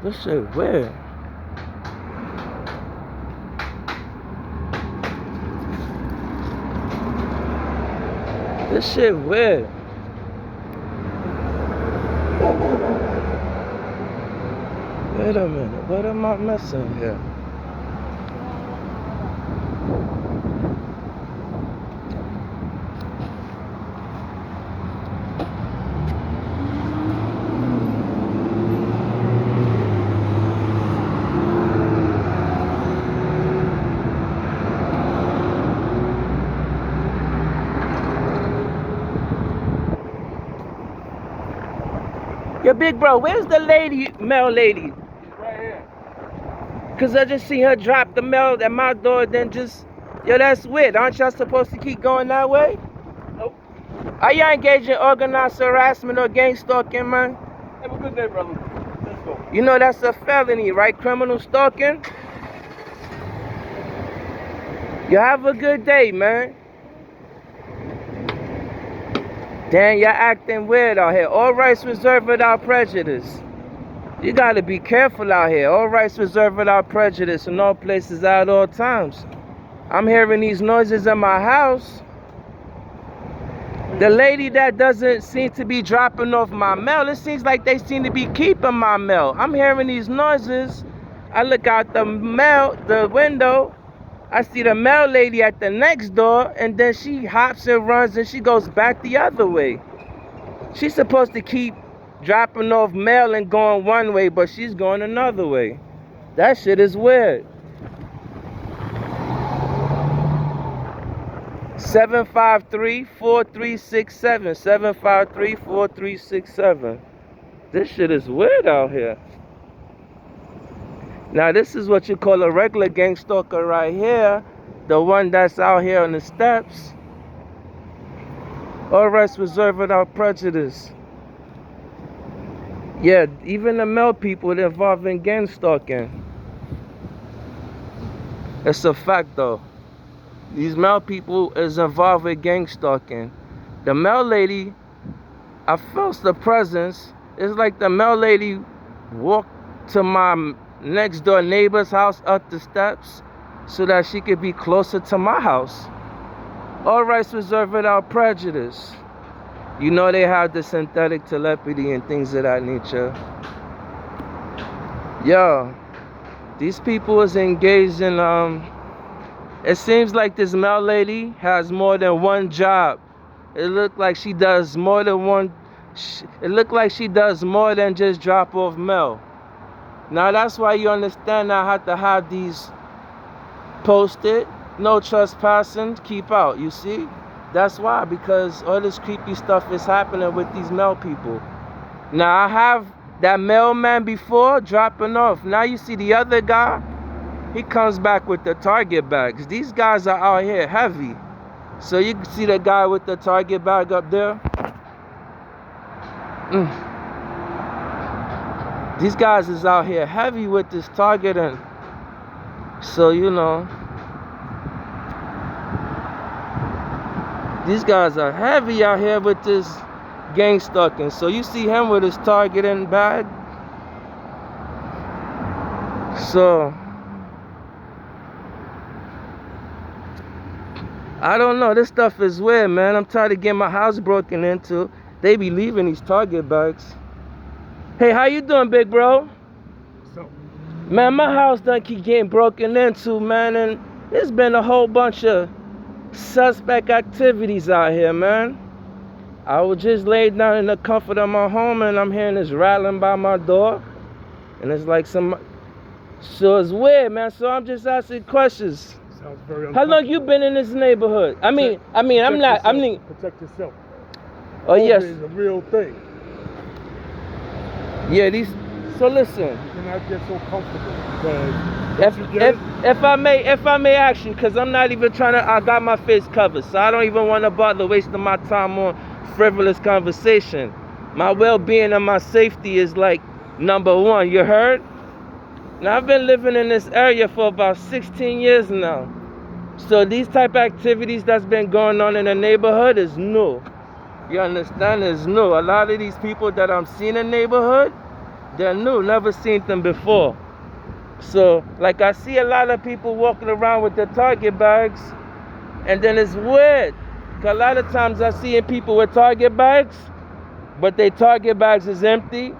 This shit weird. This shit weird. Wait a minute, what am I missing here? Yo, big bro, where's the lady, mail lady? She's right here. Cause I just seen her drop the mail at my door, then just, yo, that's weird. Aren't y'all supposed to keep going that way? Nope. Are y'all engaged in organized harassment or gang stalking, man? Have a good day, brother. Let's go. You know that's a felony, right? Criminal stalking? You have a good day, man. Damn, y'all acting weird out here. All rights reserved without prejudice. You gotta be careful out here. All rights reserved without prejudice in all places at all times. I'm hearing these noises in my house. The lady that doesn't seem to be dropping off my mail, it seems like they seem to be keeping my mail. I'm hearing these noises. I look out the window. I see the mail lady at the next door, and then she hops and runs and she goes back the other way. She's supposed to keep dropping off mail and going one way, but she's going another way. That shit is weird. 753-4367. 753-4367. This shit is weird out here. Now this is what you call a regular gang stalker right here. The one that's out here on the steps. All rights reserved without prejudice. Yeah, even the male people involved in gang stalking. It's a fact though. These male people is involved with gang stalking. The male lady, I felt the presence. It's like the male lady walked to my next door neighbor's house up the steps so that she could be closer to my house. All rights reserved without prejudice. You know they have the synthetic telepathy and things of that nature. Yo, these people is engaged in it seems like this mail lady has more than one job. It looked like she does more than one. It looked like she does more than just drop off mail. Now that's why you understand I have to have these posted. No trespassing, keep out. You see? That's why, because all this creepy stuff is happening with these mail people. Now I have that mailman before dropping off. Now you see the other guy. He comes back with the Target bags. These guys are out here heavy. So you can see the guy with the Target bag up there. These guys is out here heavy with this Target, and so you know, these guys are heavy out here with this gang stalking. So you see him with his Target and bag. So I don't know. This stuff is weird, man. I'm tired of getting my house broken into. They be leaving these Target bags. Hey, how you doing, big bro? What's up? Man, my house done keep getting broken into, man, and there's been a whole bunch of suspect activities out here, man. I was just laid down in the comfort of my home, and I'm hearing this rattling by my door, and it's like some. So it's weird, man. So I'm just asking questions. Sounds very How long you been in this neighborhood? I mean, I'm not. I mean, protect yourself. oh yes, It's a real thing. yeah. These. So listen. You cannot get so comfortable because If I may ask you, because I'm not even trying to, I got my face covered, so I don't even want to bother wasting my time on frivolous conversation. My well-being and my safety is like number one. You heard? Now I've been living in this area for about 16 years now. So these type of activities that's been going on in the neighborhood is new. You understand? It's new. A lot of these people that I'm seeing in the neighborhood, They're new, never seen them before. So, like, I see a lot of people walking around with their Target bags, and then it's weird. 'Cause a lot of times I see people with Target bags, but their Target bags is empty,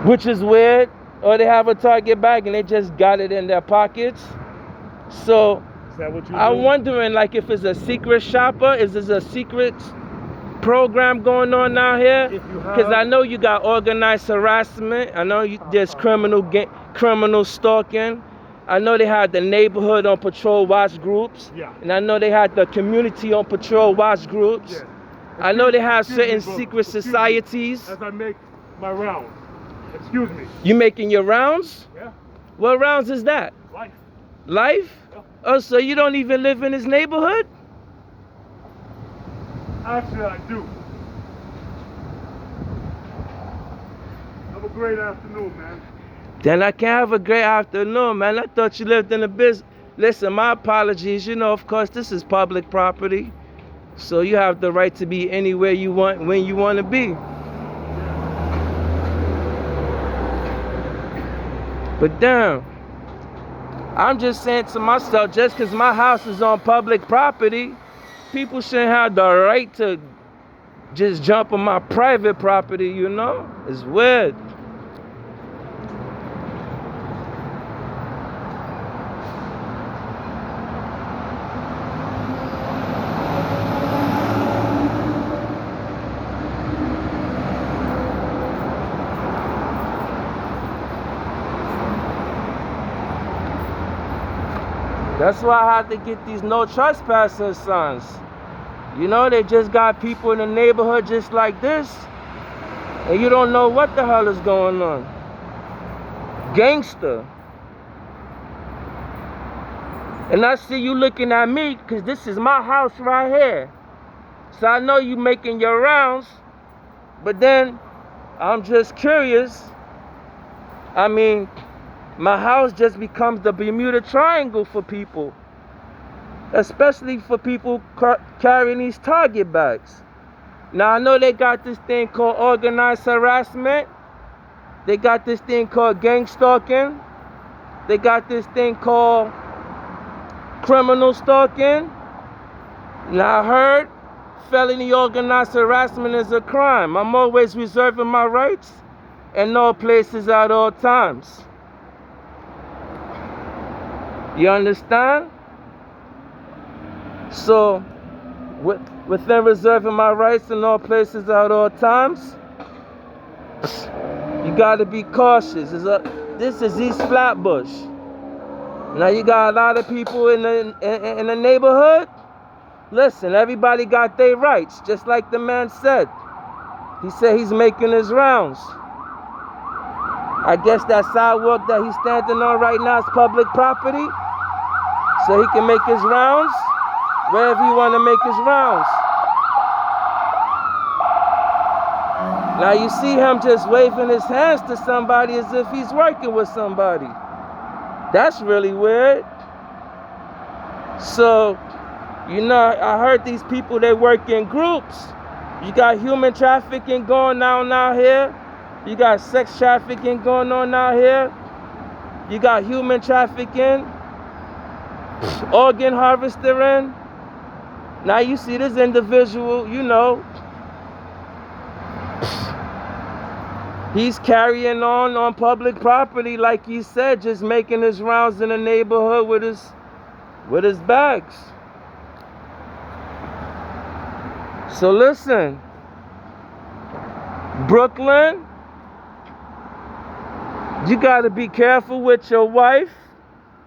which is weird. Or they have a Target bag and they just got it in their pockets. So, Is that what you I'm do? wondering, like, if it's a secret shopper, is this a secret program going on out here? If you have- Because I know you got organized harassment. I know there's criminal stalking. I know they had the neighborhood on patrol watch groups. Yeah. And I know they had the community on patrol watch groups. Yeah. I know they have Excuse me, certain brother. secret Excuse me. societies. As I make my rounds. Excuse me. You making your rounds? Yeah. What rounds is that? Life. Life? Yeah. Oh, so you don't even live in this neighborhood? Actually, I do. Have a great afternoon, man. Then I can't have a great afternoon, man. I thought you lived in the business. Listen, my apologies. You know, of course, this is public property. So you have the right to be anywhere you want, when you want to be. But damn, I'm just saying to myself, just because my house is on public property, people shouldn't have the right to just jump on my private property, you know? It's weird. That's why I had to get these no trespassing signs. You know, they just got people in the neighborhood just like this, and you don't know what the hell is going on. Gangster. And I see you looking at me because this is my house right here. So I know you making your rounds, but then I'm just curious. I mean, my house just becomes the Bermuda Triangle for people, especially for people carrying these Target bags. Now, I know they got this thing called organized harassment. They got this thing called gang stalking. They got this thing called criminal stalking. Now, I heard felony organized harassment is a crime. I'm always reserving my rights in all places at all times. You understand? So, within reserving my rights in all places at all times, you gotta be cautious. This is East Flatbush. Now you got a lot of people in the neighborhood. Listen, everybody got their rights, just like the man said. He said he's making his rounds. I guess that sidewalk that he's standing on right now is public property, so he can make his rounds wherever he want to make his rounds. Now you see him just waving his hands to somebody as if he's working with somebody. That's really weird. So, you know, I heard these people, they work in groups. You got human trafficking going on out here. You got sex trafficking going on out here. You got human trafficking, organ harvesting. Now you see this individual, you know, he's carrying on public property, like he said, just making his rounds in the neighborhood with his bags. So listen, Brooklyn, you gotta be careful with your wife,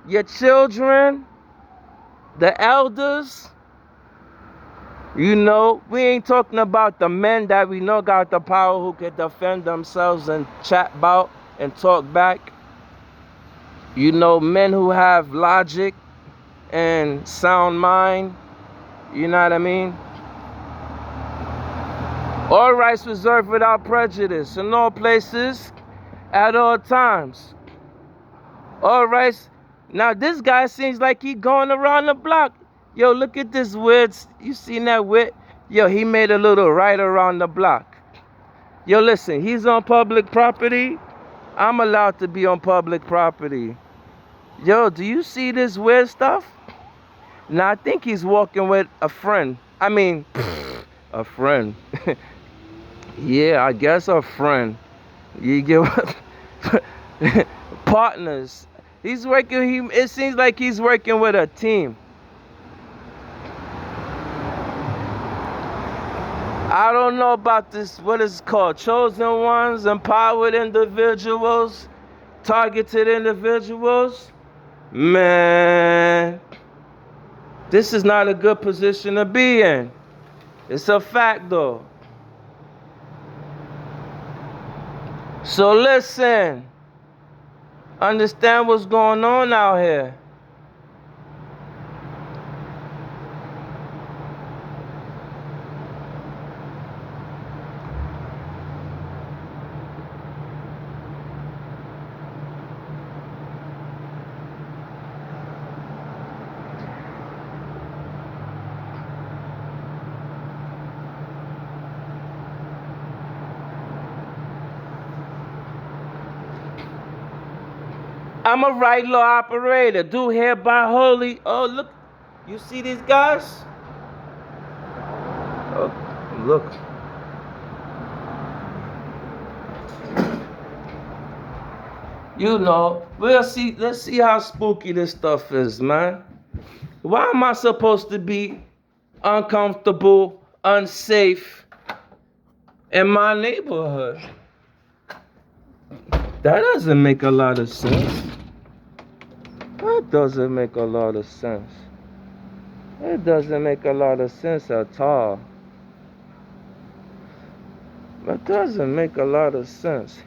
your children, the elders. You know, we ain't talking about the men that we know got the power who can defend themselves and chat about and talk back. You know, men who have logic and sound mind. You know what I mean? All rights reserved without prejudice in all places, at all times. All rights. Now this guy seems like he going around the block. Yo, look at this weird. You seen that weird? Yo, he made a little right around the block. Yo, listen, he's on public property. I'm allowed to be on public property. Yo, do you see this weird stuff? Now, I think he's walking with a friend. I mean, a friend. Yeah, I guess a friend. You get what? Partners. He's working, it seems like he's working with a team. I don't know about this, what is it called? Chosen ones, empowered individuals, targeted individuals. Man, this is not a good position to be in. It's a fact though. So listen, understand what's going on out here. I'm a right law operator, do hereby holy. Oh, look, you see these guys? Oh, look. You know, let's see how spooky this stuff is, man. Why am I supposed to be uncomfortable, unsafe in my neighborhood? That doesn't make a lot of sense. That doesn't make a lot of sense. It doesn't make a lot of sense at all. It doesn't make a lot of sense.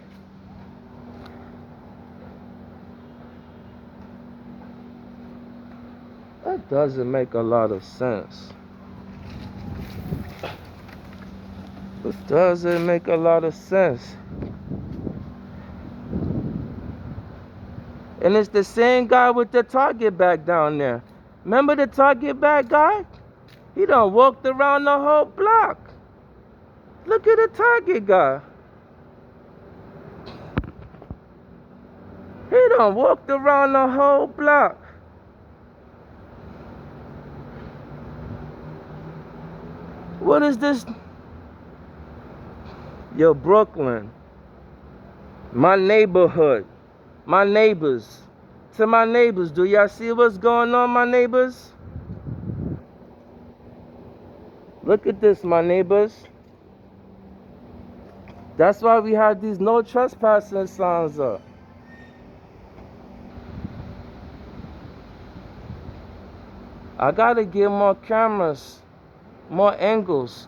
That doesn't make a lot of sense. It doesn't make a lot of sense. And it's the same guy with the Target bag down there. Remember the Target bag guy? He done walked around the whole block. Look at the Target guy. He done walked around the whole block. What is this? Yo, Brooklyn. My neighborhood. My neighbors. To my neighbors, do y'all see what's going on, my neighbors? Look at this, my neighbors. That's why we have these no trespassing signs up. I gotta get more cameras, more angles.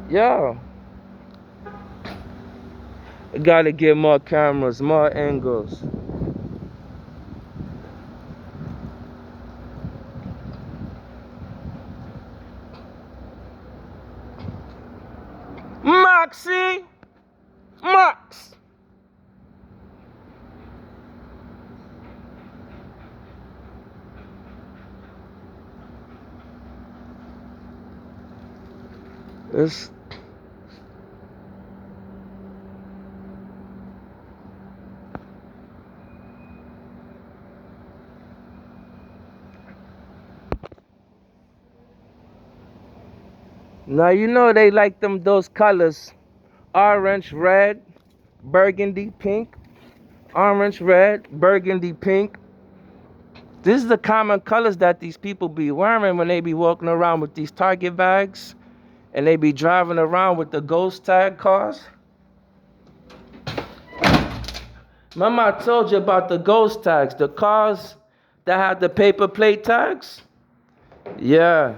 Yeah. I gotta get more cameras, more angles. Moxie! Mox! It's now you know they like those colors. Orange, red, burgundy, pink. Orange, red, burgundy, pink. This is the common colors that these people be wearing when they be walking around with these Target bags and they be driving around with the ghost tag cars. Remember I told you about the ghost tags, the cars that had the paper plate tags? Yeah.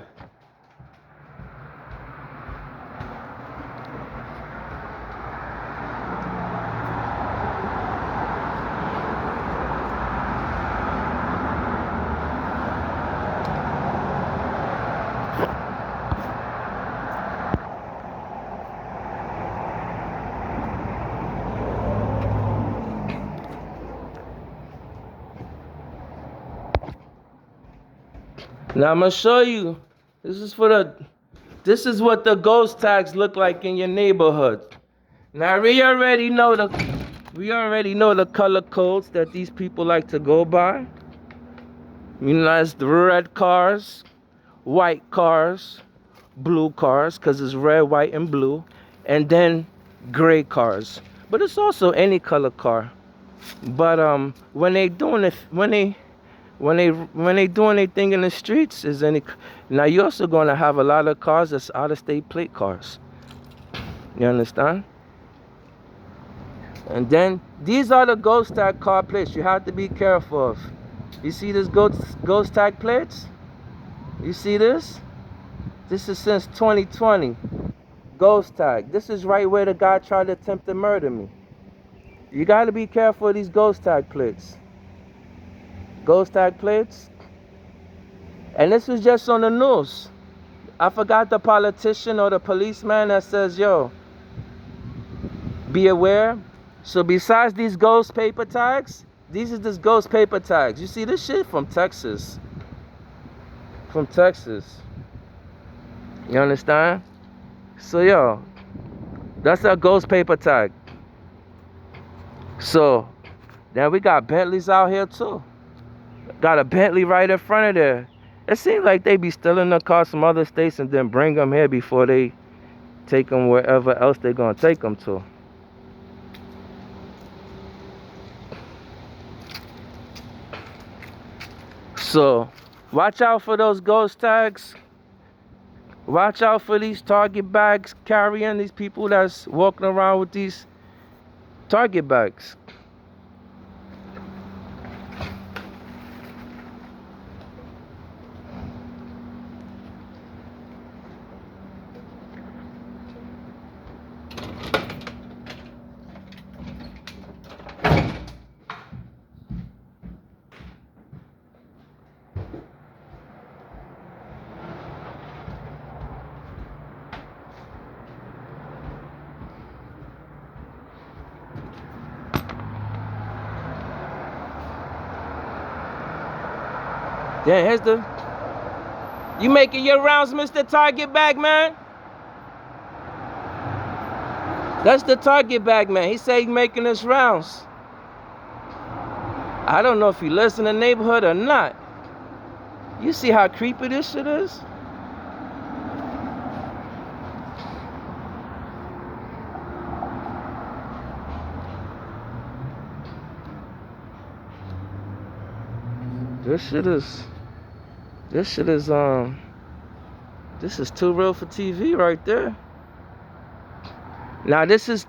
Now I'm gonna show you. This is what the ghost tags look like in your neighborhood. Now we already know the color codes that these people like to go by. You know, it's the red cars, white cars, blue cars, because it's red, white, and blue, and then gray cars. But it's also any color car. But when they doing it, when they doing anything in the streets, is any now you're also gonna have a lot of cars that's out of state plate cars. You understand? And then these are the ghost tag car plates you have to be careful of. You see this ghost tag plates? You see this? This is since 2020. Ghost tag. This is right where the guy tried to attempt to murder me. You got to be careful of these ghost tag plates. Ghost tag plates. And this was just on the news. I forgot the politician or the policeman that says, yo, be aware. So besides these ghost paper tags, these are just ghost paper tags. You see this shit from Texas. From Texas. You understand? So yo, that's a ghost paper tag. So then we got Bentleys out here too. Got a Bentley right in front of there. It seems like they be stealing the cars from other states and then bring them here before they take them wherever else they're gonna take them to. So watch out for those ghost tags. Watch out for these Target bags carrying these people that's walking around with these Target bags. Then here's the... You making your rounds, Mr. Target Bag Man? That's the Target Bag Man. He said he's making his rounds. I don't know if he lives in the neighborhood or not. You see how creepy this shit is? This is too real for TV right there. Now this is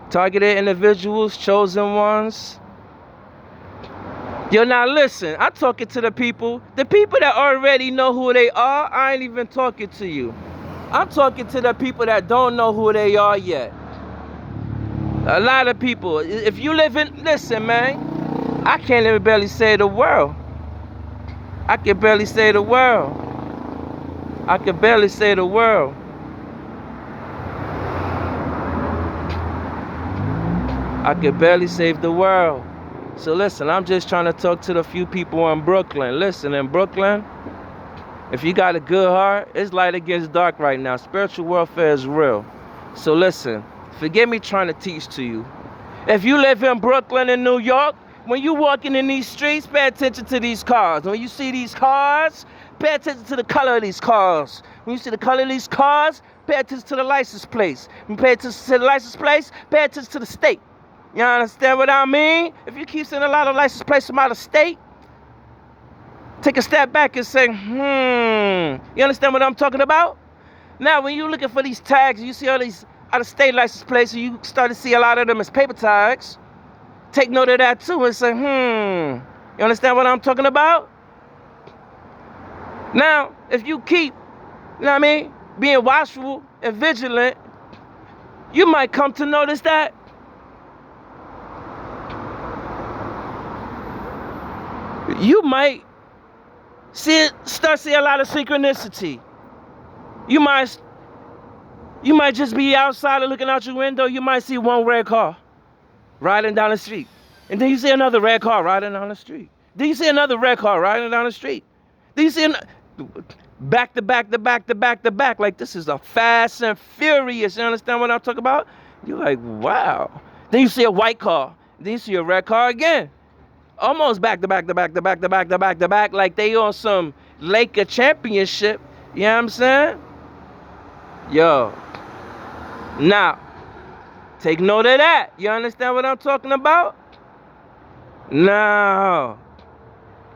targeted individuals, chosen ones. Yo, now listen, I'm talking to the people that already know who they are. I ain't even talking to you. I'm talking to the people that don't know who they are yet. A lot of people, if you live in, listen, man, I can't even barely say the world. I can barely say the world. I can barely say the world. I can barely save the world. So listen, I'm just trying to talk to the few people in Brooklyn. Listen, in Brooklyn, if you got a good heart, it's light against dark right now. Spiritual warfare is real. So listen, forget me trying to teach to you. If you live in Brooklyn and New York, when you walking in these streets, pay attention to these cars. When you see these cars, pay attention to the color of these cars. When you see the color of these cars, pay attention to the license plates. When you pay attention to the license plates, pay attention to the state. You understand what I mean? If you keep seeing a lot of license plates from out of state, take a step back and say, you understand what I'm talking about? Now, when you're looking for these tags, you see all these out-of-state license plates, and you start to see a lot of them as paper tags, take note of that too and say, you understand what I'm talking about? Now, if you keep, you know what I mean, being watchful and vigilant, you might come to notice that you might start seeing a lot of synchronicity. You might just be outside and looking out your window. You might see one red car riding down the street. And then you see another red car riding down the street. Do you see another red car riding down the street? Do you see back to back to back to back to back? Like this is a Fast and Furious. You understand what I'm talking about? You're like, wow. Then you see a white car. Then you see a red car again. Almost back to back to back to back to back to back to back, like they on some Laker championship. You know what I'm saying? Yo. Now, take note of that. You understand what I'm talking about? Now,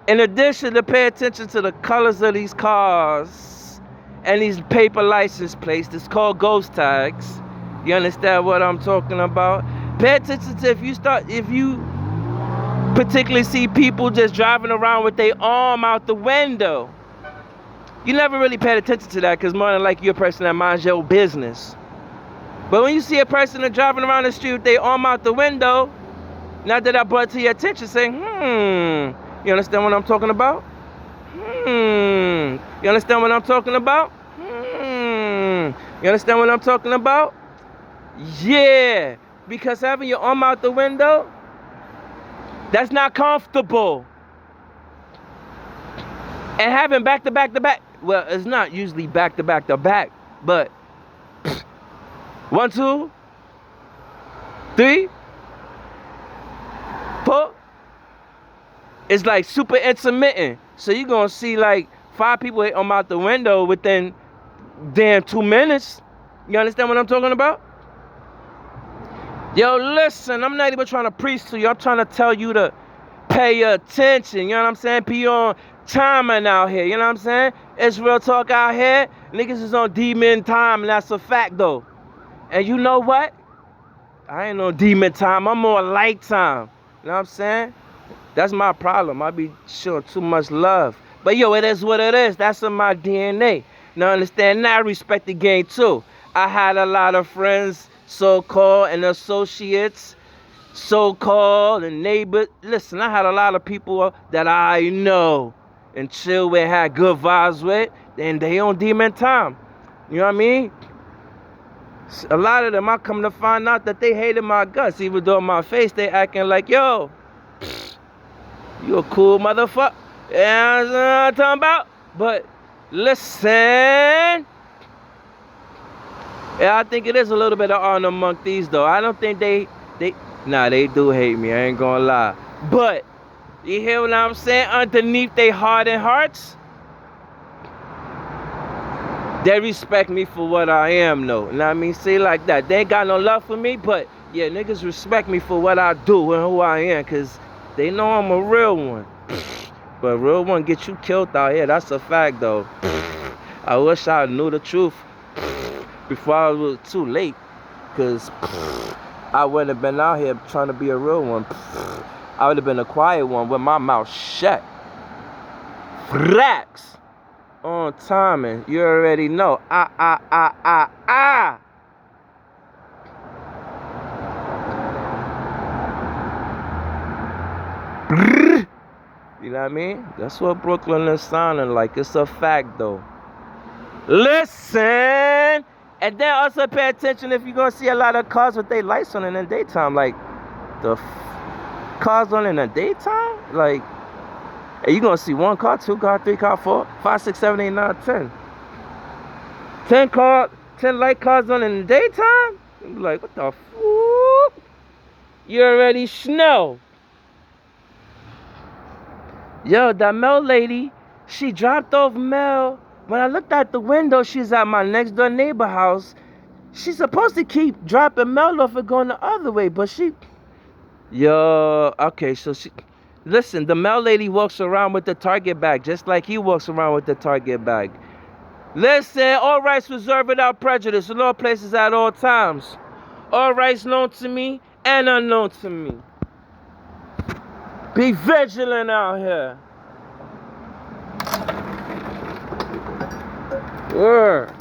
in addition to pay attention to the colors of these cars and these paper license plates, it's called ghost tags. You understand what I'm talking about? Pay attention to if you particularly see people just driving around with their arm out the window. You never really paid attention to that because more than likely you're a person that minds your business. But when you see a person that's driving around the street with their arm out the window, now that I brought it to your attention, saying, you understand what I'm talking about? You understand what I'm talking about? You understand what I'm talking about? Yeah, because having your arm out the window, that's not comfortable. And having back to back to back, well, it's not usually back to back to back, but 1, 2, 3, 4. It's like super intermittent. So you're gonna see like 5 people hit them out the window within damn 2 minutes. You understand what I'm talking about? Yo, listen, I'm not even trying to preach to you. I'm trying to tell you to pay attention. You know what I'm saying? Be on timing out here. You know what I'm saying? It's real talk out here. Niggas is on demon time, and that's a fact, though. And you know what? I ain't on demon time. I'm on light time. You know what I'm saying? That's my problem. I be showing too much love. But, yo, it is what it is. That's in my DNA. Now, understand? Now I respect the game, too. I had a lot of friends, so-called, and associates, so-called, and neighbors. Listen, I had a lot of people that I know and chill with, had good vibes with, and they on demon time. You know what I mean? A lot of them, I come to find out that they hated my guts. Even though in my face, they acting like, yo, you a cool motherfucker. Yeah, you know what I'm talking about? But listen. Yeah, I think it is a little bit of honor among these, though. I don't think they do hate me. I ain't gonna lie. But, you hear what I'm saying? Underneath they hardened hearts, they respect me for what I am, though. You know what I mean? Say like that. They ain't got no love for me, but, yeah, niggas respect me for what I do and who I am, because they know I'm a real one. But a real one get you killed out here. That's a fact, though. I wish I knew the truth before it was too late, because I wouldn't have been out here trying to be a real one. I would have been a quiet one with my mouth shut. Frax. On timing. You already know. You know what I mean? That's what Brooklyn is sounding like. It's a fact, though. Listen. And then also pay attention if you're going to see a lot of cars with their lights on in the daytime. Like, the cars on in the daytime? Like, and you're going to see 1 car, 2 car, 3 car, 4, 5, 6, 7, 8, 9, 10. 10 light cars on in the daytime? You're like, what the f***? You already know. Yo, that Mel lady, she dropped off Mel. When I looked out the window, she's at my next door neighbor house. She's supposed to keep dropping Mel off and going the other way, but she... Yo, okay, so she... Listen, the Mel lady walks around with the Target bag, just like he walks around with the Target bag. Listen, all rights reserved without prejudice in all places at all times. All rights known to me and unknown to me. Be vigilant out here. Word.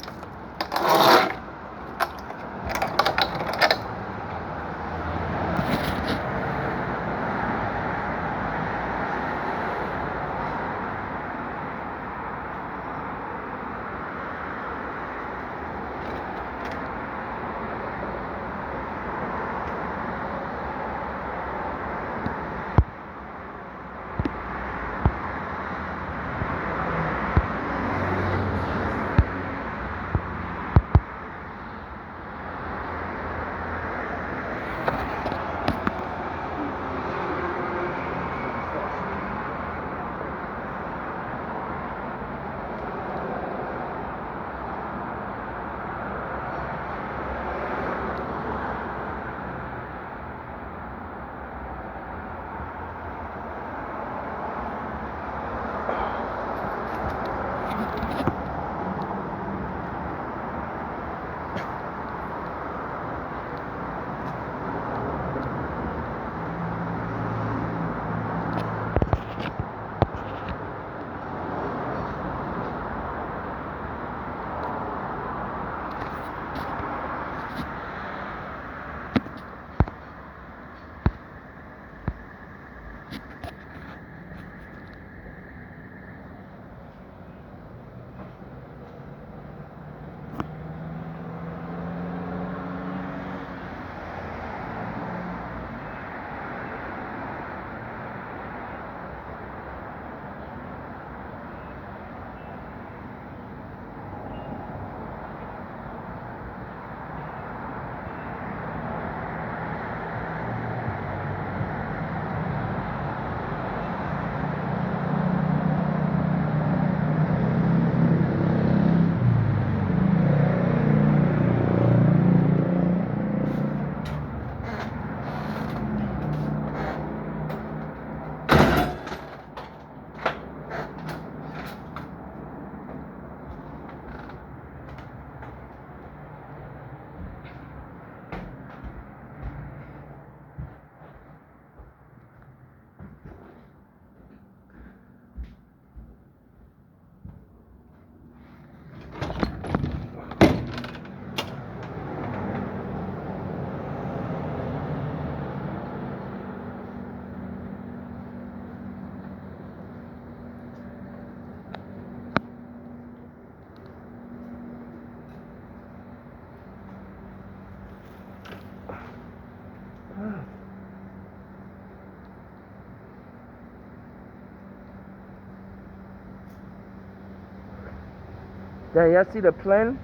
Dang, y'all see the plane?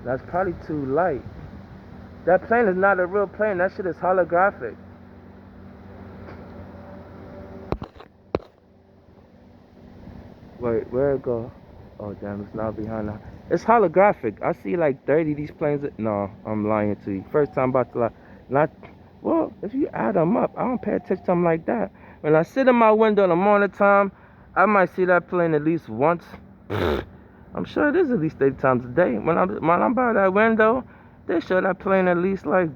That's probably too light. That plane is not a real plane. That shit is holographic. Wait, where it go? Oh, damn, it's not behind that. It's holographic. I see like 30 of these planes. No, I'm lying to you. First time about to lie. Not, well, if you add them up, I don't pay attention to them like that. When I sit in my window in the morning time, I might see that plane at least once. I'm sure it is at least 30 times a day. When I'm by that window, they show that plane at least like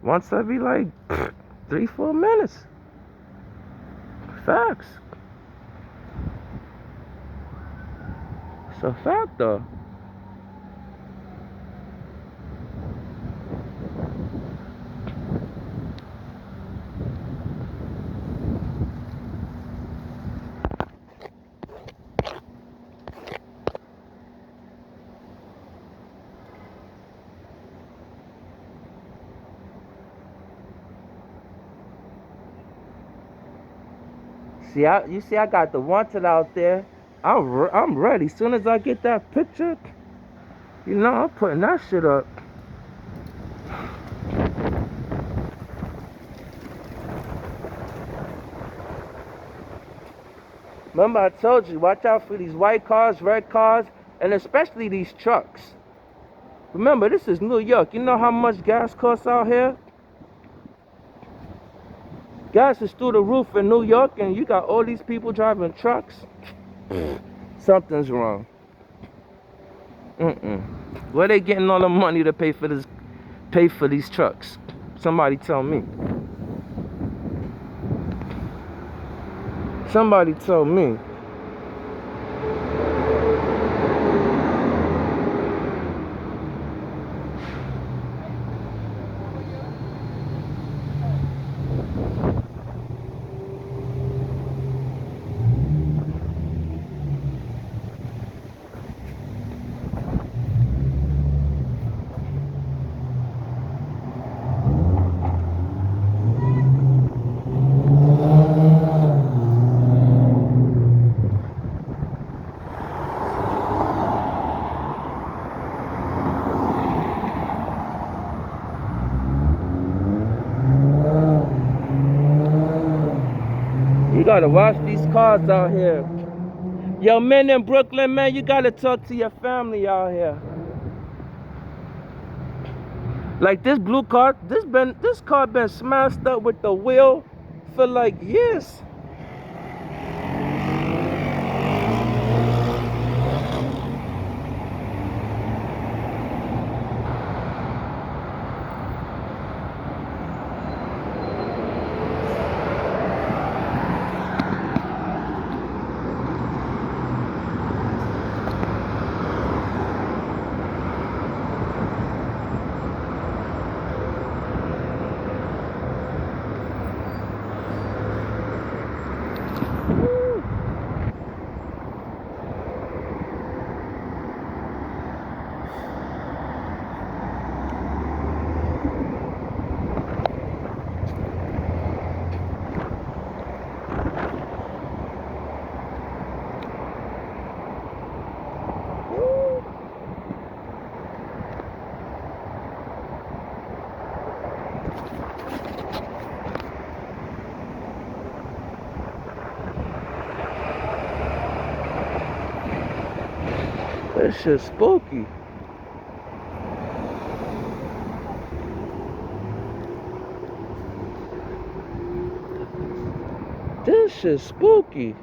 once every like 3-4 minutes. Facts. It's a fact though. See, you see, I got the wanted out there. I'm ready. As soon as I get that picture, you know, I'm putting that shit up. Remember, I told you, watch out for these white cars, red cars, and especially these trucks. Remember, this is New York. You know how much gas costs out here? Gas is through the roof in New York, and you got all these people driving trucks. Something's wrong. Where they getting all the money to pay for these trucks? Somebody tell me. Somebody tell me. You gotta watch these cars out here. Yo, men in Brooklyn, man, you gotta talk to your family out here. Like this blue car, this car been smashed up with the wheel for like years. This shit's spooky. This shit's spooky.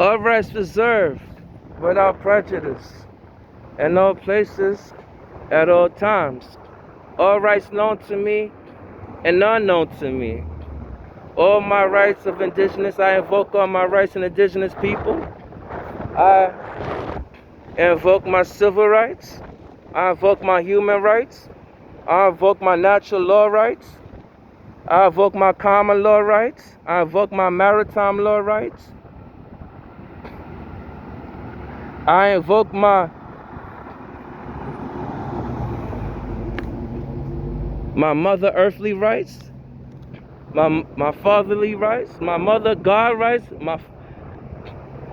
All rights reserved without prejudice. And all places at all times. All rights known to me and unknown to me. All my rights of indigenous, I invoke all my rights of indigenous people. I invoke my civil rights. I invoke my human rights. I invoke my natural law rights. I invoke my common law rights. I invoke my maritime law rights. I invoke my mother earthly rights, my fatherly rights, my mother God rights,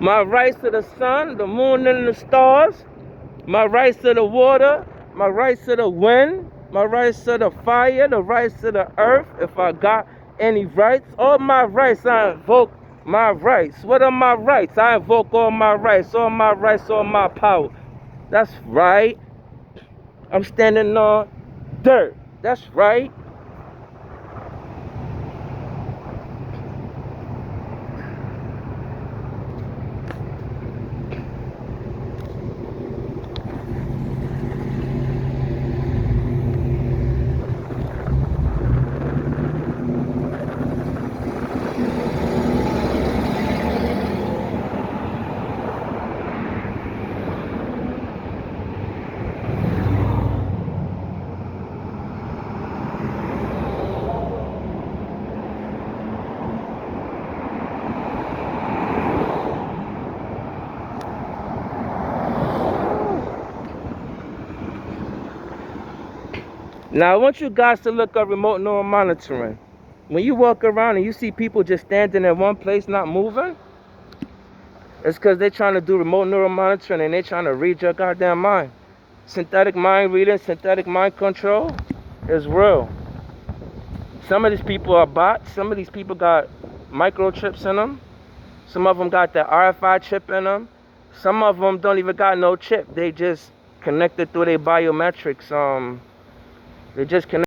my rights to the sun, the moon, and the stars, my rights to the water, my rights to the wind, my rights to the fire, the rights to the earth. If I got any rights, all my rights, I invoke my rights. What are my rights? I invoke all my rights, all my power. That's right. I'm standing on dirt. That's right. Now, I want you guys to look up remote neural monitoring. When you walk around and you see people just standing in one place not moving, it's because they're trying to do remote neural monitoring and they're trying to read your goddamn mind. Synthetic mind reading, synthetic mind control is real. Some of these people are bots. Some of these people got microchips in them. Some of them got that RFI chip in them. Some of them don't even got no chip. They just connected through their biometrics. They just connect.